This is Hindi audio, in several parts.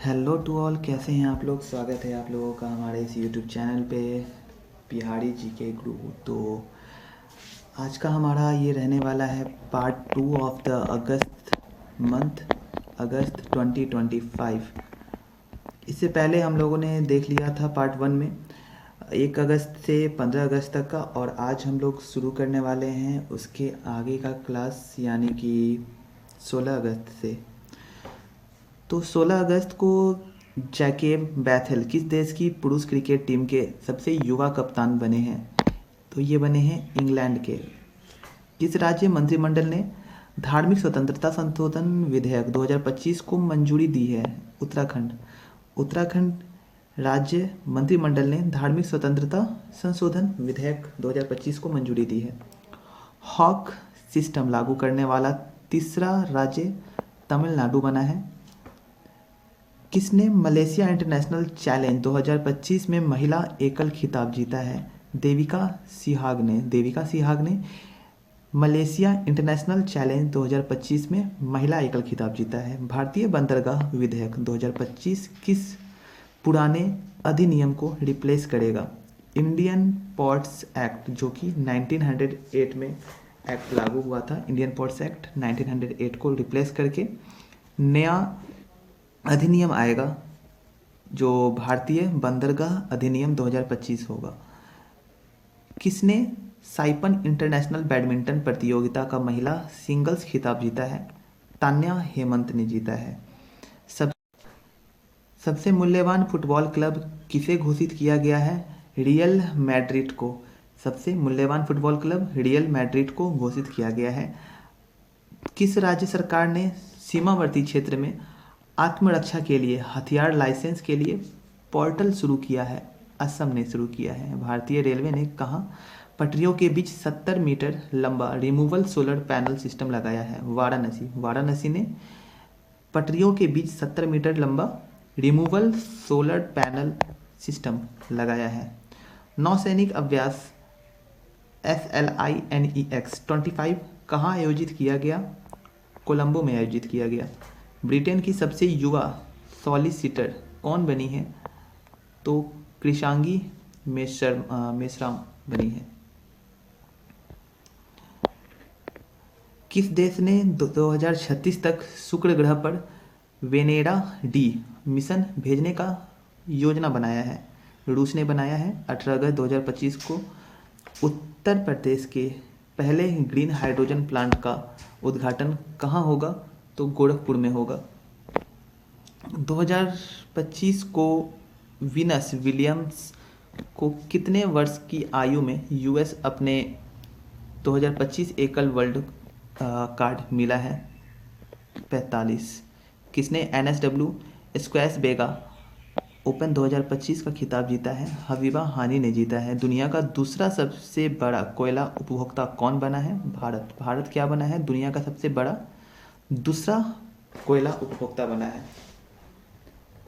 हेलो टू ऑल, कैसे हैं आप लोग। स्वागत है आप लोगों का हमारे इस यूट्यूब चैनल पे बिहारी जी के गुरु। तो आज का हमारा ये रहने वाला है part 2 of the August month, August 2025। इससे पहले हम लोगों ने देख लिया था पार्ट 1 में 1 अगस्त से 15 अगस्त तक का, और आज हम लोग शुरू करने वाले हैं उसके आगे का क्लास, यानी कि 16 अगस्त से। तो 16 अगस्त को जैकेब बैथेल किस देश की पुरुष क्रिकेट टीम के सबसे युवा कप्तान बने हैं? तो ये बने हैं इंग्लैंड के। किस राज्य मंत्रिमंडल ने धार्मिक स्वतंत्रता संशोधन विधेयक 2025 को मंजूरी दी है? उत्तराखंड। उत्तराखंड राज्य मंत्रिमंडल ने धार्मिक स्वतंत्रता संशोधन विधेयक 2025 को मंजूरी दी है। हॉक सिस्टम लागू करने वाला तीसरा राज्य तमिलनाडु बना है। किसने मलेशिया इंटरनेशनल चैलेंज 2025 में महिला एकल खिताब जीता है? देविका सिहाग ने मलेशिया इंटरनेशनल चैलेंज 2025 में महिला एकल खिताब जीता है। भारतीय बंदरगाह विधेयक 2025 किस पुराने अधिनियम को रिप्लेस करेगा? इंडियन पोर्ट्स एक्ट, जो कि 1908 में एक्ट लागू हुआ था। इंडियन पोर्ट्स एक्ट 1908 को रिप्लेस करके नया अधिनियम आएगा, जो भारतीय बंदरगाह अधिनियम 2025 होगा। किसने साइपन इंटरनेशनल बैडमिंटन प्रतियोगिता का महिला सिंगल्स खिताब जीता है? तान्या हेमंत ने जीता है। सबसे मूल्यवान फुटबॉल क्लब किसे घोषित किया गया है? रियल मैड्रिड को। सबसे मूल्यवान फुटबॉल क्लब रियल मैड्रिड को घोषित किया गया है। किस राज्य सरकार ने सीमावर्ती क्षेत्र में आत्मरक्षा के लिए हथियार लाइसेंस के लिए पोर्टल शुरू किया है? असम ने शुरू किया है। भारतीय रेलवे ने कहाँ पटरियों के बीच 70 मीटर लंबा रिमूवल सोलर पैनल सिस्टम लगाया है? वाराणसी ने पटरियों के बीच 70 मीटर लंबा रिमूवल सोलर पैनल सिस्टम लगाया है। नौसैनिक अभ्यास SLINEX 25 कहाँ आयोजित किया गया? कोलंबो में आयोजित किया गया। ब्रिटेन की सबसे युवा सॉलिसिटर कौन बनी है? तो कृषांगी मेश्राम बनी है। किस देश ने 2036 तक शुक्र ग्रह पर वेनेरा डी मिशन भेजने का योजना बनाया है? रूस ने बनाया है। 18 अगस्त 2025 को उत्तर प्रदेश के पहले ग्रीन हाइड्रोजन प्लांट का उद्घाटन कहाँ होगा? तो गोरखपुर में होगा। 2025 को वीनस विलियम्स को कितने वर्ष की आयु में यूएस अपने 2025 एकल वर्ल्ड कार्ड मिला है? 45। किसने NSW स्क्वैश बेगा ओपन 2025 का खिताब जीता है? हबीबा हानी ने जीता है। दुनिया का दूसरा सबसे बड़ा कोयला उपभोक्ता कौन बना है? भारत क्या बना है? दुनिया का सबसे बड़ा दूसरा कोयला उपभोक्ता बना है।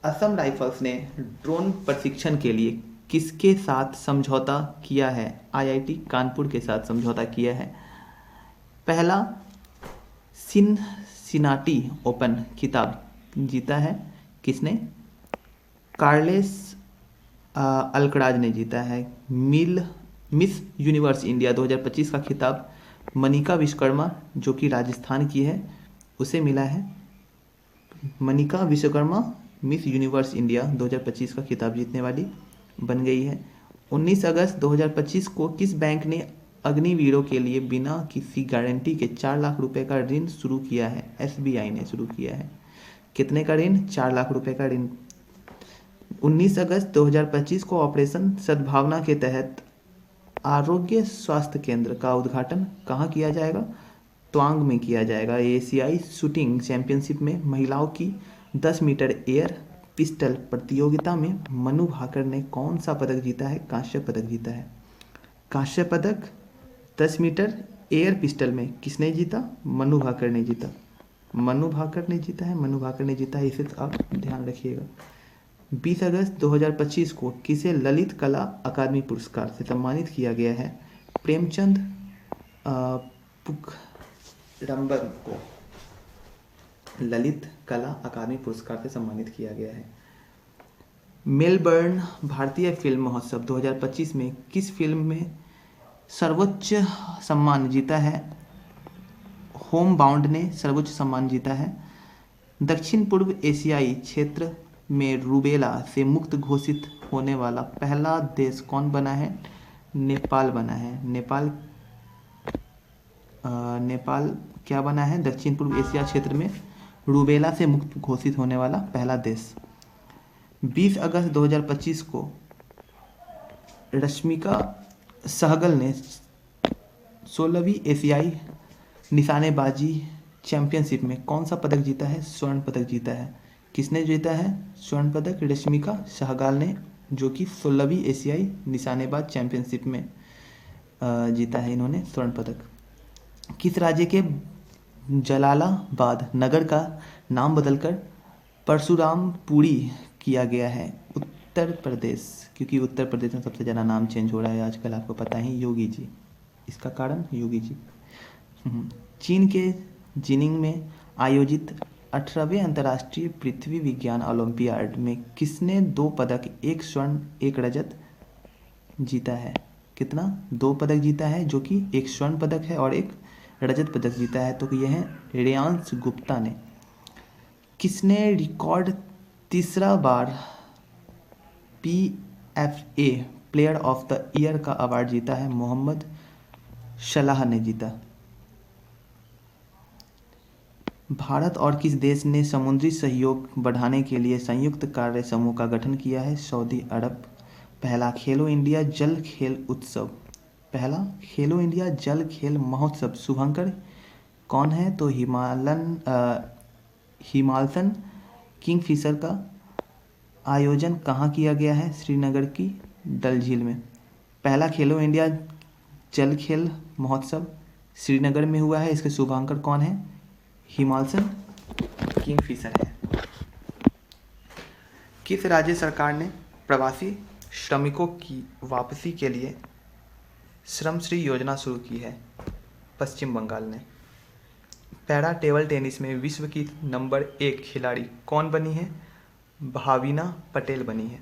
असम राइफल्स ने ड्रोन प्रशिक्षण के लिए किसके साथ समझौता किया है? IIT कानपुर के साथ समझौता किया है। पहला सिनसिनाटी ओपन खिताब जीता है किसने? कार्लेस अल्कराज ने जीता है। मिस यूनिवर्स इंडिया 2025 का खिताब मनिका विश्वकर्मा, जो कि राजस्थान की है, उसे मिला है। Manika Vishwakarma miss universe India 2025 का खिताब जीतने वाली बन गई है। 19 अगस्त 2025 को किस बैंक ने अग्निवीरों के लिए बिना किसी गारंटी के 4 लाख रुपए का ऋण शुरू किया है? SBI ने शुरू किया है। कितने का ऋण? 4 लाख रुपए का ऋण। 19 अगस्त 2025 को ऑपरेशन सद्भावना के तहत आरोग्य स्वास्थ्य केंद्र का उद्घाटन कहाँ किया जाएगा? त्वांग में किया जाएगा। एशियाई शूटिंग चैंपियनशिप में महिलाओं की 10 मीटर एयर पिस्टल प्रतियोगिता में मनु भाकर ने कौन सा पदक जीता है? कांस्य पदक जीता है। कांस्य पदक 10 मीटर एयर पिस्टल में किसने जीता? मनु भाकर ने जीता। मनु भाकर ने जीता है, इसे आप ध्यान रखिएगा। 20 अगस्त 2025 को किसे ललित कला अकादमी पुरस्कार से सम्मानित किया गया है? प्रेमचंद पुखरम्बन को ललित कला अकादमी पुरस्कार से सम्मानित किया गया है। मेलबर्न भारतीय फिल्म महोत्सव 2025 में किस फिल्म में सर्वोच्च सम्मान जीता है? होम बाउंड ने सर्वोच्च सम्मान जीता है। दक्षिण पूर्व एशियाई क्षेत्र में रूबेला से मुक्त घोषित होने वाला पहला देश कौन बना है? नेपाल बना है। नेपाल क्या बना है? दक्षिण पूर्व एशिया क्षेत्र में रूबेला से मुक्त घोषित होने वाला पहला देश। 20 अगस्त 2025 को रश्मिका सहगल ने 16वीं एशियाई निशानेबाजी चैंपियनशिप में कौन सा पदक जीता है? स्वर्ण पदक जीता है। किसने जीता है स्वर्ण पदक? रश्मिका सहगल ने, जो कि 16वीं एशियाई निशानेबाज चैंपियनशिप में जीता है इन्होंने स्वर्ण पदक। किस राज्य के जलालाबाद नगर का नाम बदलकर परशुरामपुरी किया गया है? उत्तर प्रदेश, क्योंकि उत्तर प्रदेश में सबसे ज़्यादा नाम चेंज हो रहा है आजकल, आपको पता ही, योगी जी। इसका कारण योगी जी। चीन के जिनिंग में आयोजित 18वें अंतर्राष्ट्रीय पृथ्वी विज्ञान ओलंपियाड में किसने 2 पदक, 1 स्वर्ण 1 रजत जीता है? कितना? 2 पदक जीता है, जो कि 1 स्वर्ण पदक है और 1 रजत पदक जीता है। तो यह है रेयांश गुप्ता ने। किसने रिकॉर्ड तीसरा बार PFA player of the year का अवार्ड जीता है? मोहम्मद सलाह ने जीता। भारत और किस देश ने समुद्री सहयोग बढ़ाने के लिए संयुक्त कार्य समूह का गठन किया है? सऊदी अरब। पहला खेलो इंडिया जल खेल उत्सव, पहला खेलो इंडिया जल खेल महोत्सव शुभंकर कौन है? तो हिमालयन किंगफिशर का आयोजन कहाँ किया गया है? श्रीनगर की डल झील में। पहला खेलो इंडिया जल खेल महोत्सव श्रीनगर में हुआ है। इसके शुभांकर कौन है? हिमालयन किंगफिशर है। किस राज्य सरकार ने प्रवासी श्रमिकों की वापसी के लिए श्रमश्री योजना शुरू की है? पश्चिम बंगाल ने। पैरा टेबल टेनिस में विश्व की नंबर 1 खिलाड़ी कौन बनी है? भाविना पटेल बनी है।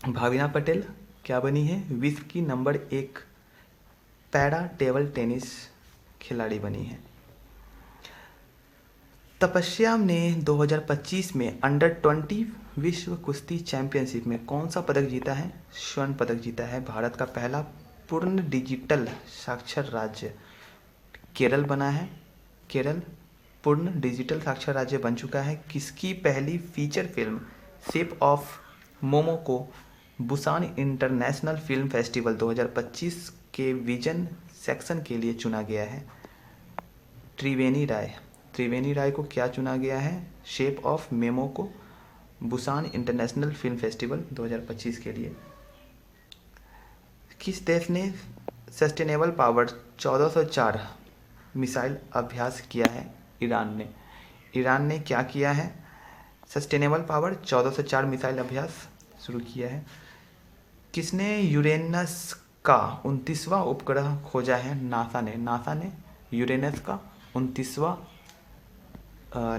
भाविना पटेल क्या बनी है? विश्व की नंबर 1 पैरा टेबल टेनिस खिलाड़ी बनी है। तपस्या ने 2025 में अंडर 20 विश्व कुश्ती चैंपियनशिप में कौन सा पदक जीता है? स्वर्ण पदक जीता है। भारत का पहला पूर्ण डिजिटल साक्षर राज्य केरल बना है। केरल पूर्ण डिजिटल साक्षर राज्य बन चुका है। किसकी पहली feature film shape of momo को बुसान इंटरनेशनल फिल्म फेस्टिवल 2025 के विजन सेक्शन के लिए चुना गया है? त्रिवेणी राय। त्रिवेणी राय को क्या चुना गया है? शेप ऑफ मेमो को बुसान इंटरनेशनल फिल्म फेस्टिवल 2025 के लिए। किस देश ने सस्टेनेबल पावर 1404 मिसाइल अभ्यास किया है? ईरान ने। ईरान ने क्या किया है? सस्टेनेबल पावर 1404 मिसाइल अभ्यास शुरू किया है। किसने यूरेनस का 29वां उपग्रह खोजा है? नासा ने। नासा ने यूरेनस का 29वां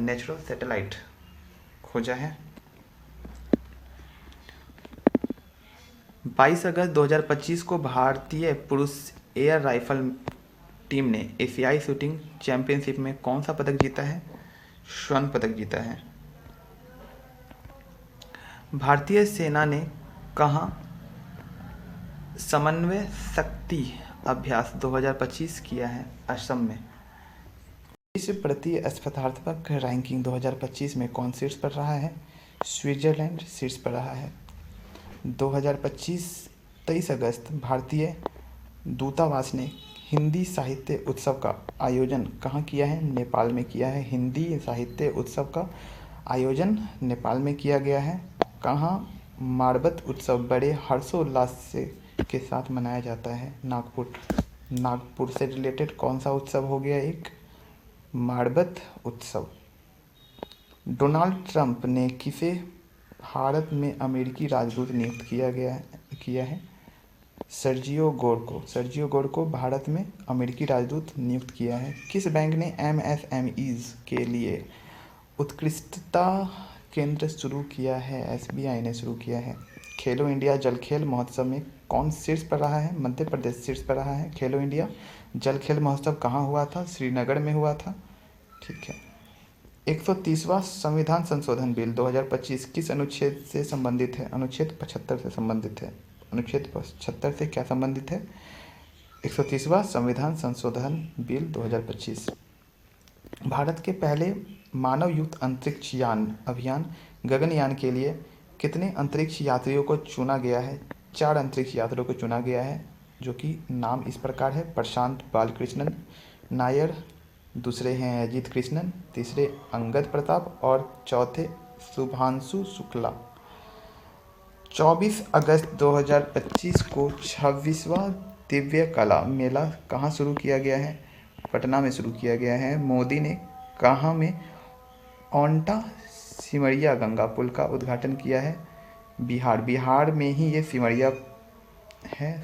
नेचुरल सैटेलाइट खोजा है। 22 अगस्त 2025 को भारतीय पुरुष एयर राइफल टीम ने एशियाई शूटिंग चैंपियनशिप में कौन सा पदक जीता है? स्वर्ण पदक जीता है। भारतीय सेना ने कहाँ समन्वय शक्ति अभ्यास 2025 किया है? असम में। विश्व प्रतिस्पर्धात्मक रैंकिंग 2025 में कौन शीर्ष पर रहा है? स्विट्जरलैंड शीर्ष पर रहा है। 2025 23 अगस्त भारतीय दूतावास ने हिंदी साहित्य उत्सव का आयोजन कहाँ किया है? नेपाल में किया है। हिंदी साहित्य उत्सव का आयोजन नेपाल में किया गया है। कहाँ? मारबत उत्सव बड़े हर्षोल्लास से के साथ मनाया जाता है। नागपुर। नागपुर से रिलेटेड कौन सा उत्सव हो गया? एक मारबत उत्सव। डोनाल्ड ट्रंप ने किसे भारत में अमेरिकी राजदूत नियुक्त किया है? सर्जियो गोर को। सर्जियो गोर को भारत में अमेरिकी राजदूत नियुक्त किया है। किस बैंक ने MSMEs के लिए उत्कृष्टता केंद्र शुरू किया है, एसबीआई ने शुरू किया है। खेलो इंडिया जल खेल महोत्सव में कौन शीर्ष पर रहा है? मध्य प्रदेश शीर्ष पर रहा है। खेलो इंडिया जल खेल महोत्सव कहाँ हुआ था? श्रीनगर में हुआ था। ठीक है। 130वां संविधान संशोधन बिल 2025 किस अनुच्छेद से संबंधित है? अनुच्छेद 75 से संबंधित है। अनुच्छेद 75 से क्या संबंधित है? 130वां संविधान संशोधन बिल 2025। भारत के पहले मानव युक्त अंतरिक्ष यान अभियान गगनयान के लिए कितने अंतरिक्ष यात्रियों को चुना गया है? 4 अंतरिक्ष यात्रियों को चुना गया है, जो कि नाम इस प्रकार है: प्रशांत बालकृष्णन नायर, दूसरे हैं अजीत कृष्णन, तीसरे अंगद प्रताप और चौथे शुभांशु शुक्ला। 24 अगस्त 2025 को 26वां दिव्य कला मेला कहाँ शुरू किया गया है? पटना में शुरू किया गया है। मोदी ने कहाँ में ओंटा सिमरिया गंगा पुल का उद्घाटन किया है? बिहार में ही ये सिमरिया है।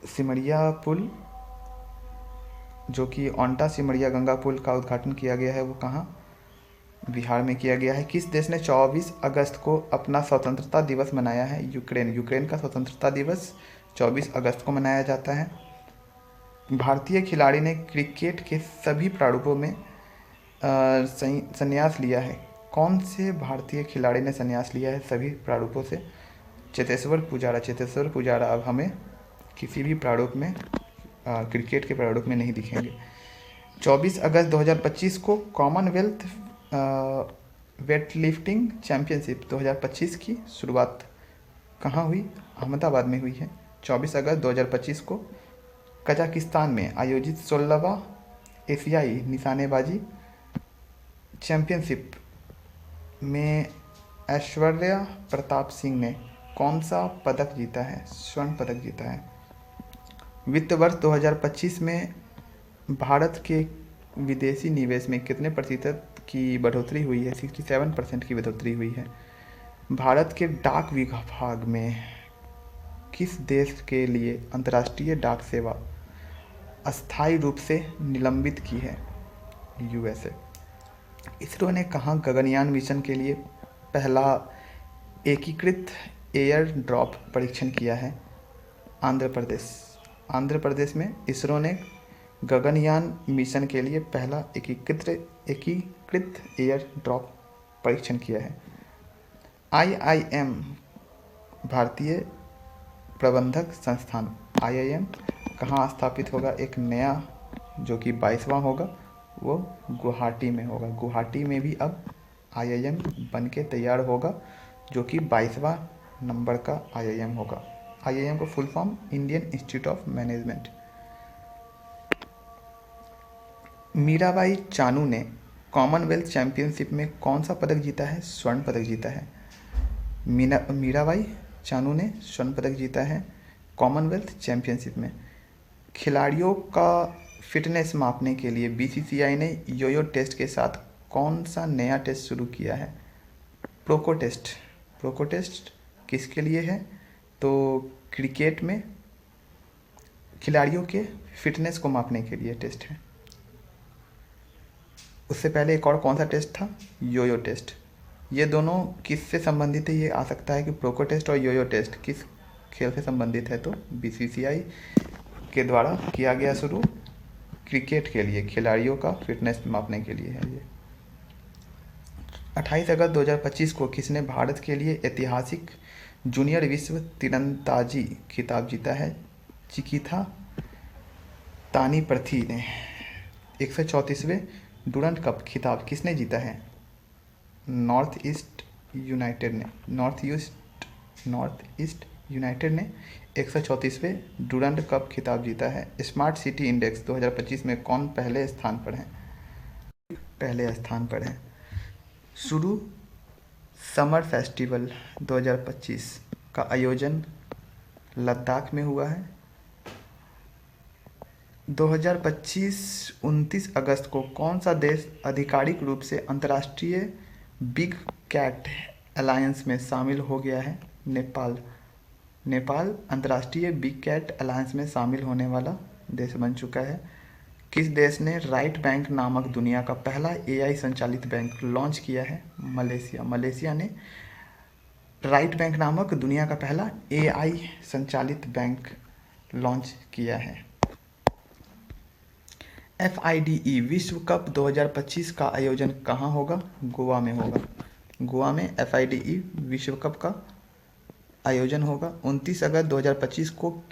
सिमरिया पुल, जो कि ओंटा सिमरिया गंगा पुल का उद्घाटन किया गया है, वो कहाँ? बिहार में किया गया है। किस देश ने 24 अगस्त को अपना स्वतंत्रता दिवस मनाया है? यूक्रेन का स्वतंत्रता दिवस 24 अगस्त को मनाया जाता है। भारतीय खिलाड़ी ने क्रिकेट के सभी प्रारूपों में संन्यास लिया है। कौन से भारतीय खिलाड़ी ने संन्यास लिया है सभी प्रारूपों से? चेतेश्वर पुजारा अब हमें किसी भी प्रारूप में क्रिकेट के प्रारूप में नहीं दिखेंगे। 24 अगस्त 2025 को कॉमनवेल्थ वेटलिफ्टिंग चैंपियनशिप 2025 की शुरुआत कहाँ हुई? अहमदाबाद में हुई है। 24 अगस्त 2025 को कजाकिस्तान में आयोजित 16वां एशियाई निशानेबाजी चैंपियनशिप में ऐश्वर्या प्रताप सिंह ने कौन सा पदक जीता है? स्वर्ण पदक जीता है। वित्त वर्ष 2025 में भारत के विदेशी निवेश में कितने प्रतिशत की बढ़ोतरी हुई है? 67% की बढ़ोतरी हुई है। भारत के डाक विभाग में किस देश के लिए अंतर्राष्ट्रीय डाक सेवा अस्थायी रूप से निलंबित की है? यूएसए। इसरो ने कहाँ गगनयान मिशन के लिए पहला एकीकृत एयर ड्रॉप परीक्षण किया है? आंध्र प्रदेश में इसरो ने गगनयान मिशन के लिए पहला एकीकृत एयर ड्रॉप परीक्षण किया है। IIM भारतीय प्रबंधक संस्थान IIM कहाँ स्थापित होगा? एक नया जो कि 22वां होगा, वो गुवाहाटी में होगा। गुवाहाटी में भी अब IIM बन के तैयार होगा, जो कि 22वां नंबर का IIM होगा। IIM का full form Indian institute of management. Mirabai Chanu ने कॉमनवेल्थ चैंपियनशिप में कौन सा पदक जीता है? स्वर्ण पदक जीता है। मीराबाई चानू ने स्वर्ण पदक जीता है कॉमनवेल्थ चैंपियनशिप में। खिलाड़ियों का फिटनेस मापने के लिए BCCI ने योयो टेस्ट के साथ कौन सा नया टेस्ट शुरू किया है? प्रोको टेस्ट किसके लिए है? तो क्रिकेट में खिलाड़ियों के फिटनेस को मापने के लिए टेस्ट है। उससे पहले एक और कौन सा टेस्ट था? योयो टेस्ट। ये दोनों किससे संबंधित है? ये आ सकता है कि प्रोको टेस्ट और योयो टेस्ट किस खेल से संबंधित है? तो BCCI के द्वारा किया गया शुरू क्रिकेट के लिए, खिलाड़ियों का फिटनेस मापने के लिए है ये। 28 अगस्त 2025 को किसने भारत के लिए ऐतिहासिक जूनियर विश्व तीरंदाजी खिताब जीता है? चिकिथा तानीपर्थी ने। 134वें डूरंट कप खिताब किसने जीता है? नॉर्थ ईस्ट यूनाइटेड ने 134वें डूरंट कप खिताब जीता है। स्मार्ट सिटी इंडेक्स 2025 में कौन पहले स्थान पर है? शुरू समर फेस्टिवल 2025 का आयोजन लद्दाख में हुआ है। 2025 29 अगस्त को कौन सा देश आधिकारिक रूप से अंतर्राष्ट्रीय बिग कैट अलायंस में शामिल हो गया है? नेपाल अंतर्राष्ट्रीय बिग कैट अलायंस में शामिल होने वाला देश बन चुका है। किस देश ने राइट बैंक नामक दुनिया का पहला एआई संचालित बैंक लॉन्च किया है? मलेशिया। मलेशिया ने राइट बैंक नामक दुनिया का पहला एआई संचालित बैंक लॉन्च किया है। FIDE विश्व कप 2025 का आयोजन कहाँ होगा? गोवा में होगा। गोवा में FIDE विश्व कप का आयोजन होगा। 29 अगस्त 2025 को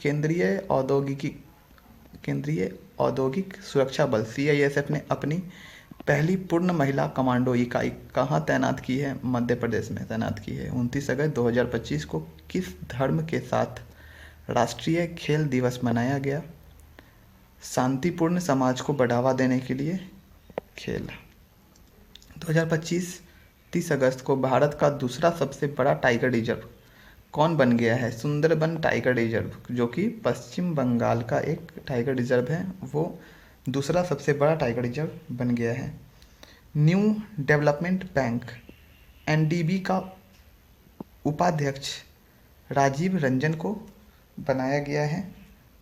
केंद्रीय औद्योगिक सुरक्षा बल CISF ने अपनी पहली पूर्ण महिला कमांडो इकाई कहाँ तैनात की है? मध्य प्रदेश में तैनात की है। 29 अगस्त 2025 को किस धर्म के साथ राष्ट्रीय खेल दिवस मनाया गया? शांतिपूर्ण समाज को बढ़ावा देने के लिए खेल। 2025 30 अगस्त को भारत का दूसरा सबसे बड़ा टाइगर रिजर्व कौन बन गया है? सुंदरबन टाइगर रिजर्व, जो कि पश्चिम बंगाल का एक टाइगर रिजर्व है, वो दूसरा सबसे बड़ा टाइगर रिजर्व बन गया है। न्यू डेवलपमेंट बैंक NDB का उपाध्यक्ष राजीव रंजन को बनाया गया है,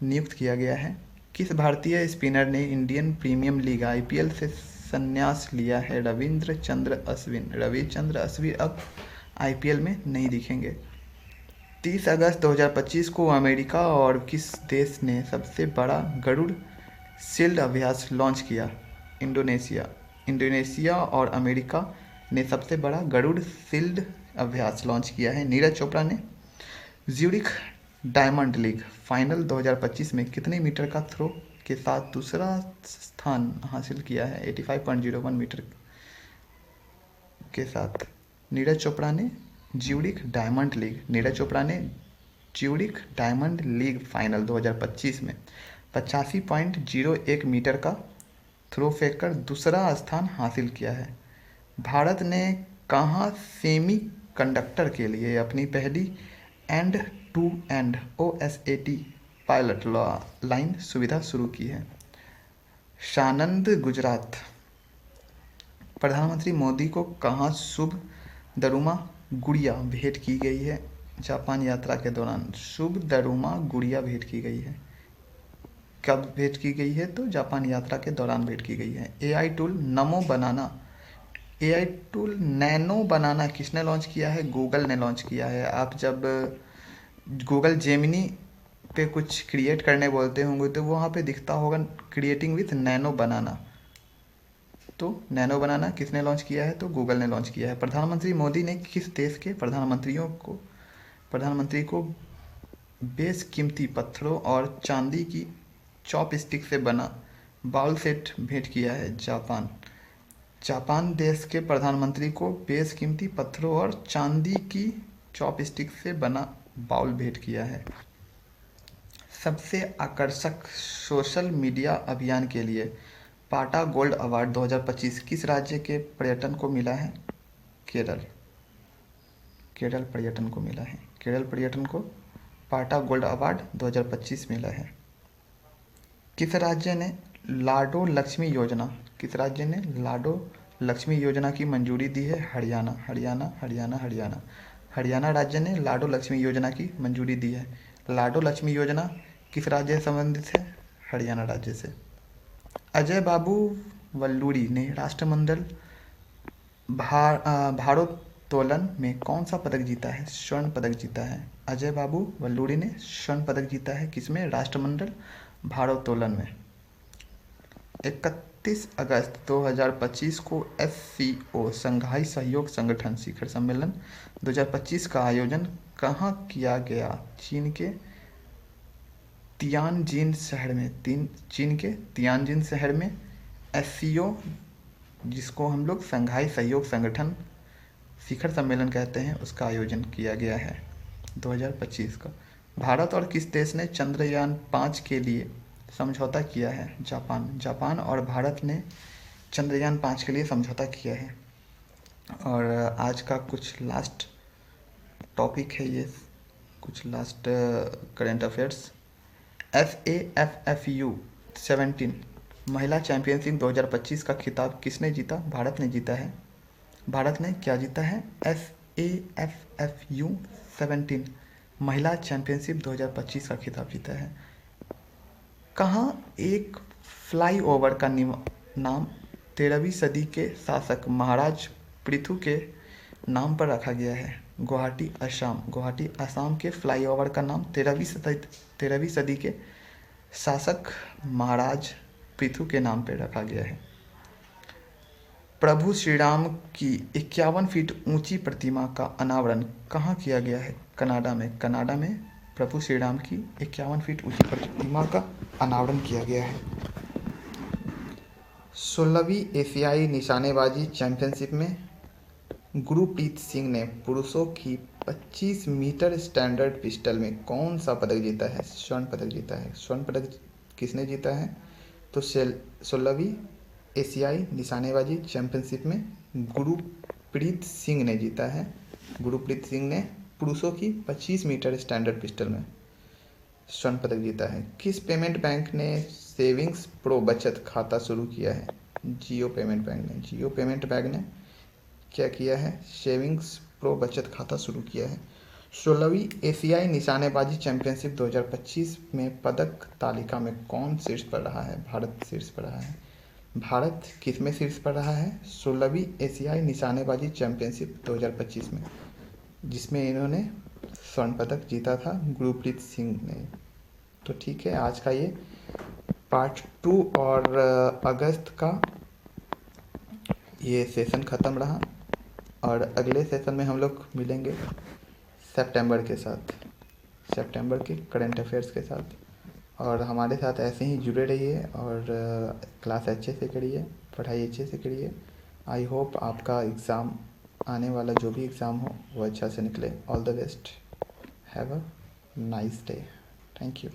नियुक्त किया गया है। किस भारतीय स्पिनर ने इंडियन प्रीमियर लीग IPL से संन्यास लिया है? रविचंद्रन अश्विन अब IPL में नहीं दिखेंगे। 30 अगस्त 2025 को अमेरिका और किस देश ने सबसे बड़ा गरुड़ शील्ड अभ्यास लॉन्च किया? इंडोनेशिया और अमेरिका ने सबसे बड़ा गरुड़ शील्ड अभ्यास लॉन्च किया है। नीरज चोपड़ा ने ज्यूरिख डायमंड लीग फाइनल 2025 में कितने मीटर का थ्रो के साथ दूसरा स्थान हासिल किया है? 85.01 मीटर के साथ नीरज चोपड़ा ने ज्यूरिख डायमंड लीग फाइनल 2025 में 85.01 मीटर का थ्रो फेंक कर दूसरा स्थान हासिल किया है। भारत ने कहाँ सेमी कंडक्टर के लिए अपनी पहली end to end OSAT pilot line सुविधा शुरू की है? सानंद, गुजरात। प्रधानमंत्री मोदी को कहाँ शुभ दरुमा गुड़िया भेंट की गई है? जापान यात्रा के दौरान शुभ दरुमा गुड़िया भेंट की गई है। कब भेंट की गई है? तो जापान यात्रा के दौरान भेंट की गई है। AI टूल नैनो बनाना किसने लॉन्च किया है? गूगल ने लॉन्च किया है। आप जब गूगल जेमिनी पे कुछ क्रिएट करने बोलते होंगे तो वहाँ पे दिखता होगा क्रिएटिंग विथ नैनो बनाना। तो नैनो बनाना किसने लॉन्च किया है? तो गूगल ने लॉन्च किया है। प्रधानमंत्री मोदी ने किस देश के प्रधानमंत्री को बेशकीमती पत्थरों और चांदी की चॉपस्टिक से बना बाउल सेट भेंट किया है? जापान देश के प्रधानमंत्री को बेशकीमती पत्थरों और चांदी की चॉपस्टिक से बना बाउल भेंट किया है। सबसे आकर्षक सोशल मीडिया अभियान के लिए पाटा गोल्ड अवार्ड 2025 किस राज्य के पर्यटन को मिला है? केरल पर्यटन को मिला है। केरल पर्यटन को पाटा गोल्ड अवार्ड 2025 मिला है। किस राज्य ने लाडो लक्ष्मी योजना की मंजूरी दी है? हरियाणा राज्य ने लाडो लक्ष्मी योजना की मंजूरी दी है। लाडो लक्ष्मी योजना किस राज्य से संबंधित है? हरियाणा राज्य से। अजय बाबू वल्लूरी ने राष्ट्रमंडल भारोत्तोलन में कौन सा पदक जीता है? स्वर्ण पदक जीता है। अजय बाबू वल्लूरी ने स्वर्ण पदक जीता है। किसमें? राष्ट्रमंडल भारोत्तोलन में। 31 अगस्त 2025 को SCO शंघाई सहयोग संगठन शिखर सम्मेलन 2025 का आयोजन कहाँ किया गया? चीन के तियानजिन शहर में SCO, जिसको हम लोग शंघाई सहयोग संगठन शिखर सम्मेलन कहते हैं, उसका आयोजन किया गया है 2025 का। भारत और किस देश ने चंद्रयान 5 के लिए समझौता किया है? जापान और भारत ने चंद्रयान 5 के लिए समझौता किया है। और आज का कुछ लास्ट टॉपिक है ये, कुछ लास्ट करेंट अफेयर्स। SAFFU 17 महिला चैंपियनशिप 2025 का खिताब किसने जीता? भारत ने जीता है। भारत ने क्या जीता है? SAFFU 17 महिला चैंपियनशिप 2025 का खिताब जीता है। कहाँ एक फ्लाईओवर का नाम 13वीं सदी के शासक महाराज पृथु के नाम पर रखा गया है। गुवाहाटी असम के फ्लाईओवर का नाम 13वीं सदी के शासक महाराज पृथु के नाम पर रखा गया है। प्रभु श्री राम की 51 फीट ऊंची प्रतिमा का अनावरण कहाँ किया गया है? कनाडा में प्रभु श्री राम की 51 फीट ऊंची प्रतिमा का अनावरण किया गया है। 16वीं एशियाई निशानेबाजी चैंपियनशिप में गुरप्रीत सिंह ने पुरुषों की 25 मीटर स्टैंडर्ड पिस्टल में कौन सा पदक जीता है? स्वर्ण पदक जीता है। स्वर्ण पदक किसने जीता है? तो 16वीं एशियाई निशानेबाजी चैंपियनशिप में गुरप्रीत सिंह ने जीता है। गुरप्रीत सिंह ने पुरुषों की 25 मीटर स्टैंडर्ड पिस्टल में स्वर्ण पदक जीता है। किस पेमेंट बैंक ने सेविंग्स प्रो बचत खाता शुरू किया है? जियो पेमेंट बैंक ने क्या किया है? सेविंग्स प्रो बचत खाता शुरू किया है। 16वीं एशियाई निशानेबाजी चैंपियनशिप 2025 में पदक तालिका में कौन शीर्ष पर रहा है? भारत शीर्ष पर रहा है। भारत किस में शीर्ष पर रहा है? 16वीं एशियाई निशानेबाजी चैंपियनशिप 2025 में, जिसमें इन्होंने स्वर्ण पदक जीता था, गुरप्रीत सिंह ने। तो ठीक है, आज का ये पार्ट 2 और अगस्त का ये सेशन ख़त्म रहा और अगले सेशन में हम लोग मिलेंगे सितंबर के करंट अफेयर्स के साथ। और हमारे साथ ऐसे ही जुड़े रहिए और क्लास अच्छे से करिए, पढ़ाई अच्छे से करिए। आई होप आपका एग्ज़ाम आने वाला जो भी एग्ज़ाम हो वो अच्छा से निकले। All the best. Have a nice day. Thank you.